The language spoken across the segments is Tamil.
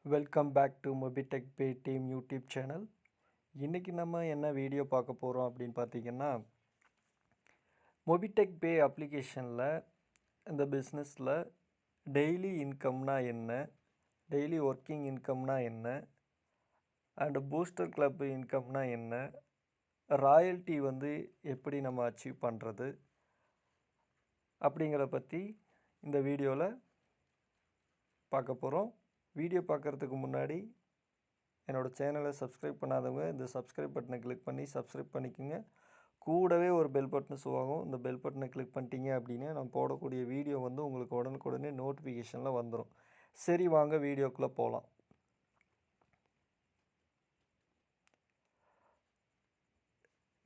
Welcome back to Mobitech pay team YouTube channel. இன்றைக்கி நம்ம என்ன வீடியோ பார்க்க போகிறோம் அப்படின்னு பார்த்தீங்கன்னா, மொபிடெக் பே அப்ளிகேஷனில் இந்த பிஸ்னஸில் டெய்லி இன்கம்னா என்ன, டெய்லி ஒர்க்கிங் இன்கம்னா என்ன, அண்டு பூஸ்டர் கிளப் இன்கம்னா என்ன, ராயல்ட்டி எப்படி நம்ம அச்சீவ் பண்ணுறது அப்படிங்கிறத பற்றி இந்த வீடியோவில் பார்க்க போகிறோம். வீடியோ பார்க்குறதுக்கு முன்னாடி என்னோடய சேனலை சப்ஸ்கிரைப் பண்ணாதவங்க இந்த சப்ஸ்கிரைப் பட்டனை கிளிக் பண்ணி சப்ஸ்கிரைப் பண்ணிக்கோங்க. கூடவே ஒரு பெல் பட்டன் ஷோ ஆகும். இந்த பெல் பட்டனை கிளிக் பண்ணிட்டீங்க அப்படின்னா நான் போடக்கூடிய வீடியோ உங்களுக்கு உடனுக்குடனே நோட்டிஃபிகேஷனில் வந்துடும். சரி, வாங்க வீடியோக்குள்ளே போகலாம்.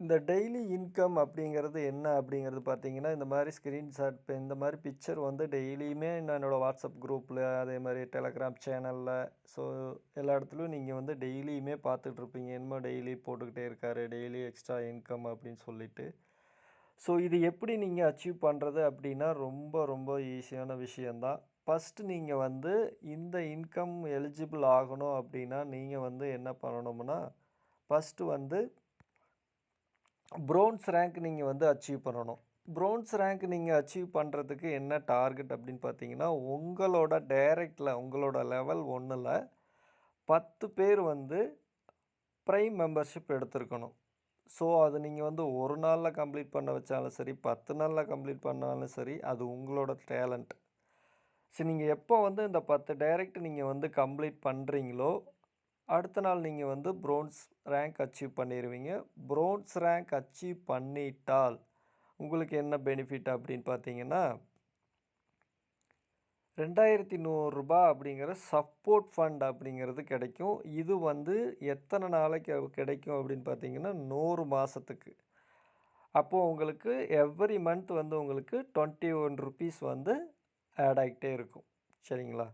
இந்த டெய்லி இன்கம் அப்படிங்கிறது என்ன அப்படிங்கிறது பார்த்தீங்கன்னா, இந்த மாதிரி ஸ்க்ரீன்ஷாட் இப்போ இந்த மாதிரி பிக்சர் டெய்லியுமே நான் என்னோடய வாட்ஸ்அப் குரூப்பில், அதே மாதிரி டெலகிராம் சேனலில், ஸோ எல்லா இடத்துலையும் நீங்கள் டெய்லியுமே பார்த்துட்ருப்பீங்க. என்னமோ டெய்லி போட்டுக்கிட்டே இருக்கார், டெய்லி எக்ஸ்ட்ரா இன்கம் அப்படின்னு சொல்லிட்டு. ஸோ இது எப்படி நீங்கள் அச்சீவ் பண்ணுறது அப்படின்னா ரொம்ப ரொம்ப ஈஸியான விஷயந்தான். ஃபஸ்ட்டு நீங்கள் இந்த இன்கம் எலிஜிபிள் ஆகணும் அப்படின்னா நீங்கள் என்ன பண்ணணும்னா, ஃபஸ்ட்டு ப்ரோன்ஸ் ரேங்க் நீங்கள் அச்சீவ் பண்ணணும். ப்ரோன்ஸ் ரேங்க் நீங்கள் அச்சீவ் பண்ணுறதுக்கு என்ன டார்கெட் அப்படின்னு பார்த்தீங்கன்னா, உங்களோட டைரக்டில் உங்களோட லெவல் 1ல் 10 பேர் ப்ரைம் மெம்பர்ஷிப் எடுத்துருக்கணும். ஸோ அது நீங்கள் ஒரு நாளில் கம்ப்ளீட் பண்ண வச்சாலும் சரி, 10 நாளில் கம்ப்ளீட் பண்ணாலும் சரி, அது உங்களோட டேலண்ட். சரி, நீங்கள் எப்போ இந்த 10 டைரக்ட் நீங்கள் கம்ப்ளீட் பண்ணுறீங்களோ அடுத்த நாள் நீங்கள் ப்ரோன்ஸ் ரேங்க் அச்சீவ் பண்ணிடுவீங்க. ப்ரோன்ஸ் ரேங்க் அச்சீவ் பண்ணிட்டால் உங்களுக்கு என்ன பெனிஃபிட் அப்படின்னு பார்த்தீங்கன்னா, 2100 அப்படிங்கிற சப்போர்ட் ஃபண்ட் அப்படிங்கிறது கிடைக்கும். இது எத்தனை நாளைக்கு கிடைக்கும் அப்படின்னு பார்த்தீங்கன்னா 100 மாதத்துக்கு. அப்போது உங்களுக்கு எவ்ரி மந்த் உங்களுக்கு 21 ருபீஸ் ஆட் ஆகிட்டே இருக்கும். சரிங்களா?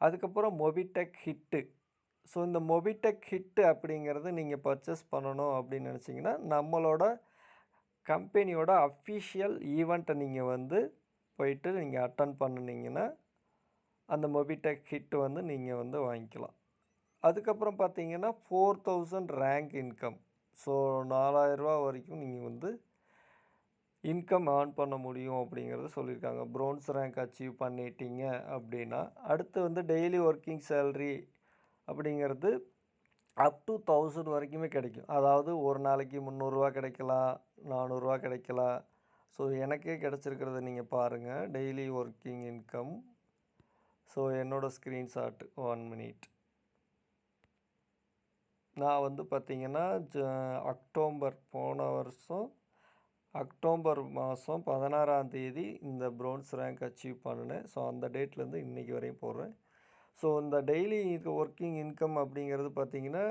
அதுக்கப்புறம் மொபிடெக் ஹிட்டு. ஸோ இந்த மொபிடெக் ஹிட்டு அப்படிங்கிறது நீங்கள் பர்ச்சேஸ் பண்ணணும் அப்படின்னு நினச்சிங்கன்னா, நம்மளோட கம்பெனியோட அஃபிஷியல் ஈவெண்ட்டை நீங்கள் போயிட்டு நீங்கள் அட்டன் பண்ணினீங்கன்னா அந்த மொபிடெக் ஹிட்டு நீங்கள் வாங்கிக்கலாம். அதுக்கப்புறம் பார்த்தீங்கன்னா 4000 ரேங்க் இன்கம். ஸோ 4000 ரூபா வரைக்கும் நீங்கள் இன்கம் ஏர்ன் பண்ண முடியும் அப்படிங்கிறத சொல்லியிருக்காங்க. ப்ரோன்ஸ் ரேங்க் அச்சீவ் பண்ணிட்டீங்க அப்படின்னா. அடுத்து டெய்லி ஒர்க்கிங் சேலரி அப்படிங்கிறது அப் டு 1000 வரைக்குமே கிடைக்கும். அதாவது ஒரு நாளைக்கு 300 கிடைக்கலாம், 400 கிடைக்கலாம். ஸோ எனக்கே கிடச்சிருக்கிறத நீங்கள் பாருங்கள். Daily working income. ஸோ என்னோடய ஸ்க்ரீன்ஷாட் 1 மினிட். நான் பார்த்திங்கன்னா அக்டோபர் போன வருஷம் அக்டோபர் மாதம் 16ஆம் தேதி இந்த ப்ரோன்ஸ் ரேங்க் அச்சீவ் பண்ணினேன். ஸோ அந்த டேட்லேருந்து இன்றைக்கி வரையும் போடுறேன். ஸோ இந்த டெய்லி ஒர்க்கிங் இன்கம் அப்படிங்கிறது பார்த்திங்கன்னா,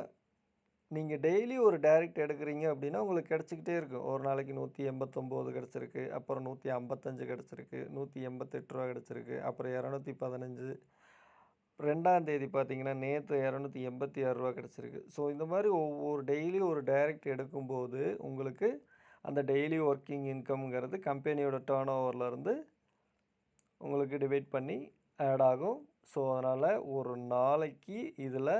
நீங்கள் டெய்லி ஒரு டைரக்ட் எடுக்கிறீங்க அப்படின்னா உங்களுக்கு கிடச்சிக்கிட்டே இருக்கும். ஒரு நாளைக்கு 189 கிடச்சிருக்கு, அப்புறம் 155 கிடச்சிருக்கு, 188 ரூபா கிடச்சிருக்கு, அப்புறம் 215. 2ஆம் தேதி பார்த்திங்கன்னா நேற்று 286 ரூபா கிடச்சிருக்கு. ஸோ இந்த மாதிரி ஒவ்வொரு டெய்லி ஒரு டைரக்ட் எடுக்கும்போது உங்களுக்கு அந்த டெய்லி ஒர்க்கிங் இன்கம்ங்கிறது கம்பெனியோட டர்ன் ஓவர்லேருந்து உங்களுக்கு டிவைட் பண்ணி ஆட் ஆகும். ஸோ அதனால் ஒரு நாளைக்கு இதில்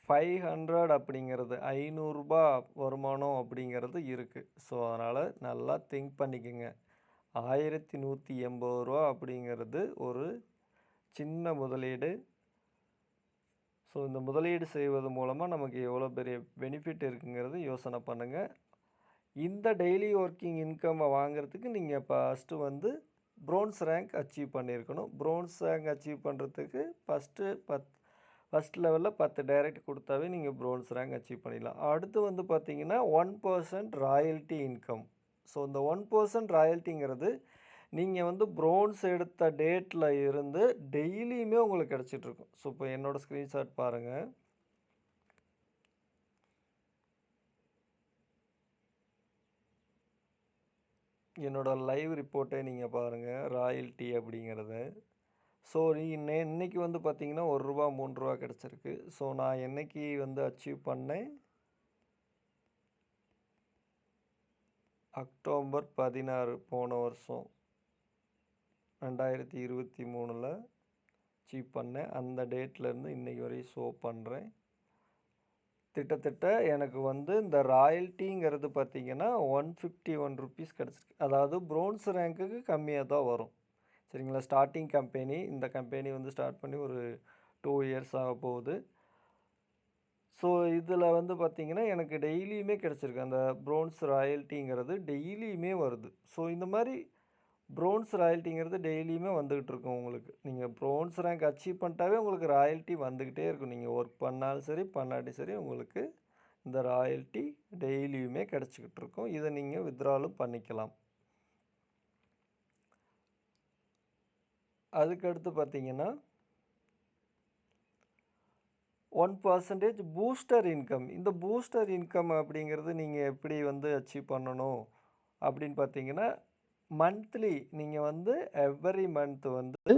500 அப்படிங்கிறது 500 வருமானம் அப்படிங்கிறது இருக்குது. ஸோ அதனால் நல்லா திங்க் பண்ணிக்கோங்க. 1180 ரூபா அப்படிங்கிறது ஒரு சின்ன முதலீடு. ஸோ இந்த முதலீடு செய்வது மூலமாக நமக்கு எவ்வளோ பெரிய பெனிஃபிட் இருக்குங்கிறது யோசனை பண்ணுங்கள். இந்த டெய்லி ஒர்க்கிங் இன்கம்மை வாங்குறதுக்கு நீங்கள் ஃபஸ்ட்டு ப்ரோன்ஸ் ரேங்க் அச்சீவ் பண்ணியிருக்கணும். ப்ரோன்ஸ் ரேங்க் அச்சீவ் பண்ணுறதுக்கு ஃபஸ்ட் லெவலில் 10 டைரக்ட் கொடுத்தாவே நீங்கள் ப்ரோன்ஸ் ரேங்க் அச்சீவ் பண்ணிடலாம். அடுத்து பார்த்திங்கன்னா 1% ராயல்ட்டி இன்கம். ஸோ இந்த 1% ராயல்ட்டிங்கிறது நீங்கள் ப்ரோன்ஸ் எடுத்த டேட்டில் இருந்து டெய்லியுமே உங்களுக்கு கிடச்சிட்ருக்கும். ஸோ இப்போ என்னோடய ஸ்க்ரீன்ஷாட் பாருங்கள். என்னோடய லைவ் ரிப்போர்ட்டை நீங்கள் பாருங்கள், ராயல்ட்டி அப்படிங்கிறத. ஸோ இன்றைக்கி பார்த்திங்கன்னா ரூபா 3 கிடச்சிருக்கு. ஸோ நான் என்றைக்கு அச்சீவ் பண்ணேன், அக்டோபர் 16 போன வருஷம் 2023. அச்சீவ் பண்ணேன். அந்த டேட்லேருந்து இன்றைக்கி வரையும் ஷோ பண்ணுறேன். கிட்டத்தட்ட எனக்கு வந்து இந்த ராயல்ட்டிங்கிறது பார்த்தீங்கன்னா ₹151 கிடச்சிருக்கு. அதாவது ப்ரோன்ஸ் ரேங்க்குக்கு கம்மியாக தான் வரும். சரிங்களா? Starting company. இந்த கம்பெனி வந்து ஸ்டார்ட் பண்ணி ஒரு 2 இயர்ஸ் ஆக போகுது. ஸோ இதில் வந்து பார்த்தீங்கன்னா எனக்கு டெய்லியுமே கிடச்சிருக்கு. அந்த ப்ரோன்ஸ் ராயல்ட்டிங்கிறது டெய்லியுமே வருது. ஸோ இந்த மாதிரி ப்ரோன்ஸ் ராயல்ட்டிங்கிறது டெய்லியுமே வந்துக்கிட்டு இருக்கும் உங்களுக்கு. நீங்கள் ப்ரோன்ஸ் ரேங்க் அச்சீவ் பண்ணிட்டாவே உங்களுக்கு ராயல்ட்டி வந்துக்கிட்டே இருக்கும். நீங்கள் ஒர்க் பண்ணாலும் சரி, பண்ணாட்டி சரி உங்களுக்கு இந்த ராயல்ட்டி டெய்லியுமே கிடச்சிக்கிட்டு இருக்கும். இதை நீங்கள் வித்ட்ராலும் பண்ணிக்கலாம். அதுக்கடுத்து பார்த்தீங்கன்னா 1% பூஸ்டர் இன்கம். இந்த பூஸ்டர் இன்கம் அப்படிங்கிறது நீங்கள் எப்படி வந்து அச்சீவ் பண்ணணும் அப்படின்னு பார்த்தீங்கன்னா, மந்த்லி நீங்கள் வந்து எவ்ரி மந்த் வந்து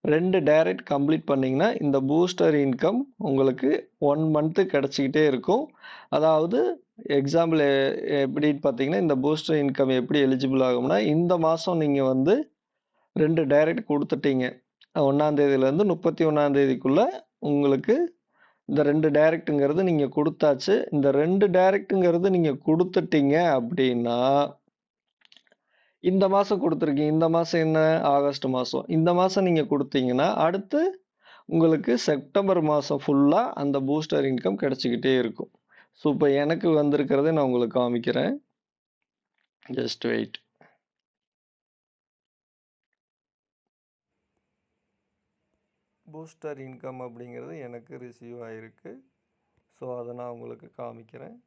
2 டைரக்ட் கம்ப்ளீட் பண்ணிங்கன்னா இந்த பூஸ்டர் இன்கம் உங்களுக்கு 1 மந்த்து கிடச்சிக்கிட்டே இருக்கும். அதாவது எக்ஸாம்பிள் எப்படின்னு பார்த்தீங்கன்னா, இந்த பூஸ்டர் இன்கம் எப்படி எலிஜிபிள் ஆகும்னா, இந்த மாதம் நீங்கள் வந்து 2 டைரக்ட் கொடுத்துட்டீங்க. 1ஆம் தேதியிலேருந்து 31ஆம் தேதிக்குள்ளே உங்களுக்கு இந்த 2 டைரக்ட்டுங்கிறது நீங்கள் கொடுத்தாச்சு. இந்த 2 டைரக்ட்டுங்கிறது நீங்கள் கொடுத்துட்டீங்க அப்படின்னா, இந்த மாதம் கொடுத்துருக்கீங்க. இந்த மாதம் என்ன? ஆகஸ்ட் மாதம். இந்த மாதம் நீங்கள் கொடுத்தீங்கன்னா, அடுத்து உங்களுக்கு செப்டம்பர் மாதம் ஃபுல்லாக அந்த பூஸ்டர் இன்கம் கிடச்சிக்கிட்டே இருக்கும். ஸோ இப்போ எனக்கு வந்திருக்கிறத நான் உங்களுக்கு காமிக்கிறேன். Just wait. பூஸ்டர் இன்கம் அப்படிங்கிறது எனக்கு ரிசீவ் ஆகிருக்கு. ஸோ அதை நான் உங்களுக்கு காமிக்கிறேன்.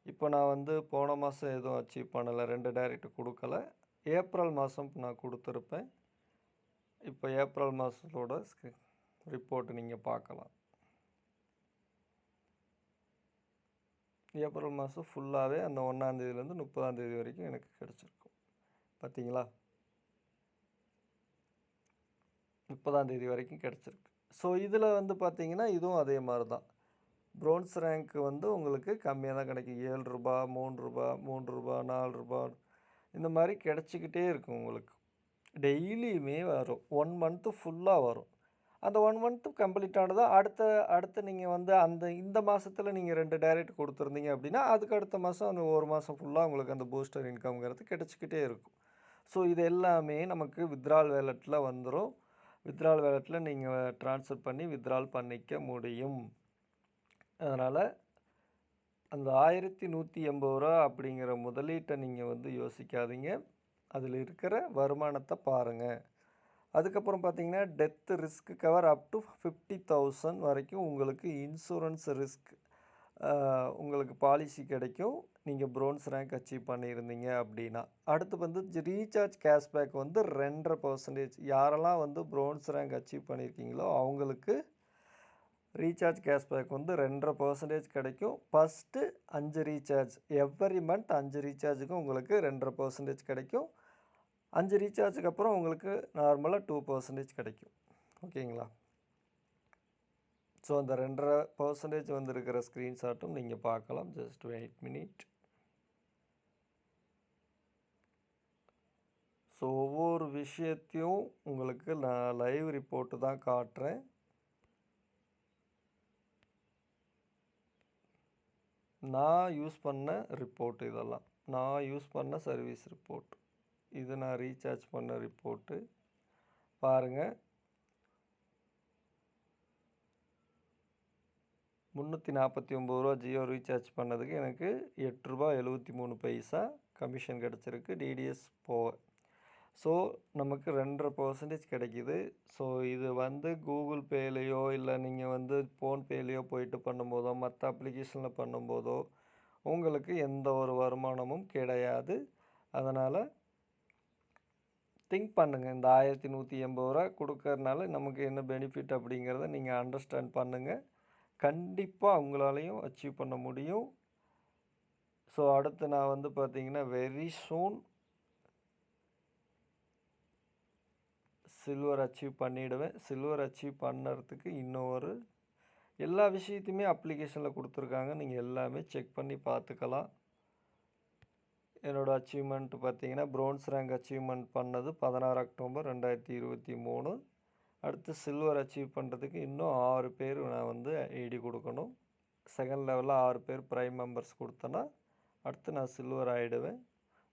இப்போ நான் வந்து போன மாதம் எதுவும் அச்சீவ் பண்ணலை, 2 டைரக்ட் கொடுக்கல. ஏப்ரல் மாதம் நான் கொடுத்துருப்பேன். இப்போ ஏப்ரல் மாதத்தோட ரிப்போர்ட் நீங்கள் பார்க்கலாம். ஏப்ரல் மாதம் ஃபுல்லாகவே அந்த 1ஆம் தேதியிலேருந்து 30ஆம் தேதி வரைக்கும் எனக்கு கிடச்சிருக்கும். பார்த்தீங்களா? 30ஆம் தேதி வரைக்கும் கிடச்சிருக்கு. ஸோ இதில் வந்து பார்த்தீங்கன்னா இதுவும் அதே மாதிரி தான். ப்ரோன்ஸ் ரேங்க் வந்து உங்களுக்கு கம்மியாக தான் கிடைக்கும். ₹7, ₹3, ₹3, ₹4 இந்த மாதிரி கிடச்சிக்கிட்டே இருக்கும் உங்களுக்கு. டெய்லியுமே வரும். 1 மந்த்து ஃபுல்லாக வரும். அந்த 1 மந்த்து கம்ப்ளீட் ஆனதா அடுத்து நீங்கள் வந்து இந்த மாதத்தில் நீங்கள் 2 டைரக்ட் கொடுத்துருந்தீங்க அப்படின்னா, அதுக்கு அடுத்த மாதம் அந்த 1 மாதம் ஃபுல்லாக உங்களுக்கு அந்த பூஸ்டர் இன்கம்ங்கிறது கிடச்சிக்கிட்டே இருக்கும். ஸோ இது எல்லாமே நமக்கு வித்ட்ரால் வேலெட்டில் வந்துடும். வித்ட்ரால் வேலெட்டில் நீங்கள் ட்ரான்ஸ்ஃபர் பண்ணி வித்ட்ரால் பண்ணிக்க முடியும். அதனால் அந்த ₹1180 அப்படிங்கிற முதலீட்டை நீங்கள் வந்து யோசிக்காதீங்க. அதில் இருக்கிற வருமானத்தை பாருங்கள். அதுக்கப்புறம் பார்த்தீங்கன்னா death risk cover up to 50,000 வரைக்கும் உங்களுக்கு இன்சூரன்ஸ் ரிஸ்க் உங்களுக்கு பாலிசி கிடைக்கும். நீங்கள் ப்ரோன்ஸ் ரேங்க் அச்சீவ் பண்ணியிருந்தீங்க அப்படின்னா. அடுத்து வந்து ரீசார்ஜ் கேஷ்பேக் வந்து 2.5%. யாரெல்லாம் வந்து ப்ரோன்ஸ் ரேங்க் அச்சீவ் பண்ணியிருக்கீங்களோ அவங்களுக்கு ரீசார்ஜ் கேஷ்பேக் வந்து 2.5% கிடைக்கும். ஃபஸ்ட்டு 5 ரீசார்ஜ் எவ்ரி மந்த் 5 ரீசார்ஜுக்கும் உங்களுக்கு 2.5% கிடைக்கும். 5 ரீசார்ஜுக்கு அப்புறம் உங்களுக்கு நார்மலாக 2% கிடைக்கும். ஓகேங்களா? ஸோ அந்த 2.5% வந்து இருக்கிற ஸ்க்ரீன்ஷாட்டும் நீங்கள் பார்க்கலாம். Just wait minute. ஸோ ஒவ்வொரு விஷயத்தையும் உங்களுக்கு நான் லைவ் ரிப்போர்ட்டு தான் காட்டுறேன். நான் யூஸ் பண்ண ரிப்போர்ட் இதெல்லாம். நான் யூஸ் பண்ண சர்வீஸ் ரிப்போர்ட். இது நான் ரீசார்ஜ் பண்ண ரிப்போர்ட்டு. பாருங்கள். ₹349 ஜியோ ரீசார்ஜ் பண்ணதுக்கு எனக்கு ₹8.73 கமிஷன் கிடச்சிருக்கு. டிடிஎஸ் போக. ஸோ நமக்கு 2.5% கிடைக்கிது. ஸோ இது வந்து கூகுள் பேலேயோ இல்லை நீங்கள் வந்து ஃபோன்பேலேயோ போயிட்டு பண்ணும்போதோ மற்ற அப்ளிகேஷனில் பண்ணும்போதோ உங்களுக்கு எந்த ஒரு வருமானமும் கிடையாது. அதனால் திங்க் பண்ணுங்கள். இந்த ₹1180 கொடுக்கறதுனால நமக்கு என்ன பெனிஃபிட் அப்படிங்கிறத நீங்கள் அண்டர்ஸ்டாண்ட் பண்ணுங்கள். கண்டிப்பாக உங்களாலையும் அச்சீவ் பண்ண முடியும். ஸோ அடுத்து நான் வந்து பார்த்தீங்கன்னா வெரி சூன் சில்வர் அச்சீவ் பண்ணிவிடுவேன். சில்வர் அச்சீவ் பண்ணுறதுக்கு இன்னொரு எல்லா விஷயத்தையுமே அப்ளிகேஷனில் கொடுத்துருக்காங்க. நீங்கள் எல்லாமே செக் பண்ணி பார்த்துக்கலாம். என்னோடய அச்சீவ்மெண்ட் பார்த்தீங்கன்னா ப்ரோன்ஸ் ரேங்க் அச்சீவ்மெண்ட் பண்ணது 16 அக்டோபர் 2023. அடுத்து சில்வர் அச்சீவ் பண்ணுறதுக்கு இன்னும் 6 பேர் நான் வந்து ஐடி கொடுக்கணும். செகண்ட் லெவலில் 6 பேர் ப்ரைம் மெம்பர்ஸ் கொடுத்தேன்னா அடுத்து நான் சில்வர் ஆகிடுவேன்.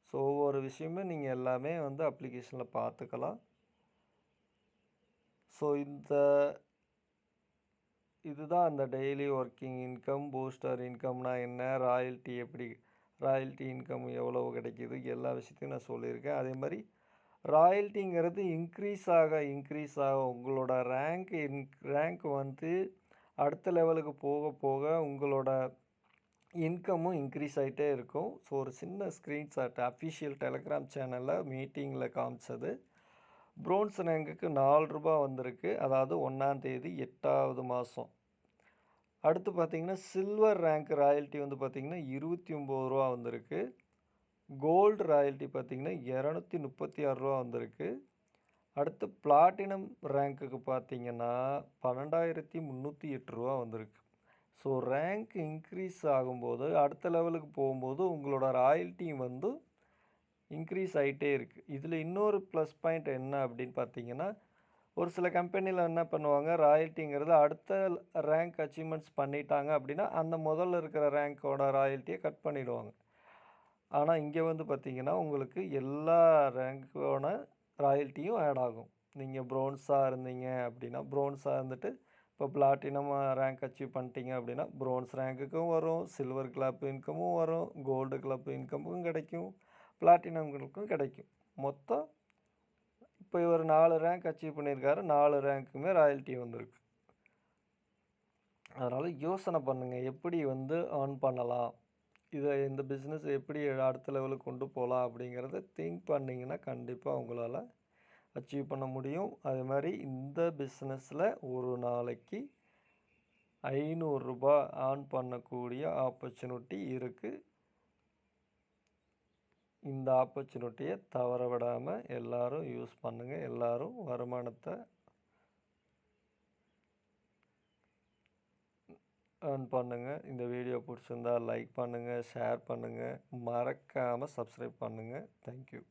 ஸோ ஒவ்வொரு விஷயமே நீங்கள் எல்லாமே வந்து அப்ளிகேஷனில் பார்த்துக்கலாம். ஸோ இதுதான் அந்த டெய்லி ஒர்க்கிங் இன்கம். பூஸ்டர் இன்கம்னா என்ன, ராயல்ட்டி இன்கம் எவ்வளவு கிடைக்கிது, எல்லா விஷயத்தையும் நான் சொல்லியிருக்கேன். அதே மாதிரி ராயல்ட்டிங்கிறது இன்க்ரீஸ் ஆக உங்களோட ரேங்க் வந்து அடுத்த லெவலுக்கு போக போக உங்களோட இன்கமும் இன்க்ரீஸ் ஆகிட்டே இருக்கும். ஸோ ஒரு சின்ன ஸ்க்ரீன்ஷாட் அஃபிஷியல் டெலகிராம் சேனலில் மீட்டிங்கில் காமிச்சது. ப்ரோன்ஸ் ரேங்குக்கு ₹4 வந்திருக்கு. அதாவது 1ஆம் தேதி 8வது மாதம். அடுத்து பார்த்திங்கன்னா சில்வர் ரேங்க் ராயல்ட்டி வந்து பார்த்திங்கன்னா ₹29 வந்திருக்கு. கோல்டு ராயல்ட்டி பார்த்திங்கன்னா ₹236 வந்திருக்கு. அடுத்து பிளாட்டினம் ரேங்க்குக்கு பார்த்திங்கன்னா ₹12,308 வந்திருக்கு. ஸோ ரேங்க் இன்க்ரீஸ் ஆகும்போது அடுத்த லெவலுக்கு போகும்போது உங்களோட ராயல்ட்டி வந்து இன்க்ரீஸ் ஆகிட்டே இருக்குது. இதில் இன்னொரு ப்ளஸ் பாயிண்ட் என்ன அப்படின்னு பார்த்தீங்கன்னா, ஒரு சில கம்பெனியில் என்ன பண்ணுவாங்க, ராயல்ட்டிங்கிறது அடுத்த ரேங்க் அச்சீவ்மெண்ட்ஸ் பண்ணிட்டாங்க அப்படின்னா அந்த முதல்ல இருக்கிற ரேங்க்கோட ராயல்ட்டியை கட் பண்ணிவிடுவாங்க. ஆனால் இங்கே வந்து பார்த்திங்கன்னா உங்களுக்கு எல்லா ரேங்க்கோட ராயல்ட்டியும் ஆட் ஆகும். நீங்கள் ப்ரோன்ஸாக இருந்தீங்க அப்படின்னா ப்ரோன்ஸாக இருந்துட்டு இப்போ பிளாட்டினம் ரேங்க் அச்சீவ் பண்ணிட்டீங்க அப்படின்னா ப்ரோன்ஸ் ரேங்க்குக்கும் வரும், சில்வர் கிளப் இன்கமும் வரும், கோல்டு கிளப் இன்கமும் கிடைக்கும், பிளாட்டினம்களுக்கும் கிடைக்கும். மொத்தம் இப்போ இவர் 4 ரேங்க் அச்சீவ் பண்ணியிருக்காரு, 4 ரேங்க்குமே ராயல்ட்டி வந்திருக்கு. அதனால் யோசனை பண்ணுங்கள், எப்படி வந்து ஏர்ன் பண்ணலாம், இந்த பிஸ்னஸ் எப்படி அடுத்த லெவலுக்கு கொண்டு போகலாம் அப்படிங்கிறத திங்க் பண்ணிங்கன்னா கண்டிப்பாக உங்களால் அச்சீவ் பண்ண முடியும். அது மாதிரி இந்த பிஸ்னஸில் ஒரு நாளைக்கு ₹500 ஏர்ன் பண்ணக்கூடிய ஆப்பர்ச்சுனிட்டி இருக்குது. இந்த ஆப்பர்ச்சுனிட்டியை தவற விடாமல் எல்லோரும் யூஸ் பண்ணுங்கள். எல்லோரும் வருமானத்தை ஏர்ன் பண்ணுங்கள். இந்த வீடியோ பிடிச்சிருந்தா லைக் பண்ணுங்கள், ஷேர் பண்ணுங்கள், மறக்காமல் சப்ஸ்கிரைப் பண்ணுங்கள். தேங்க்யூ.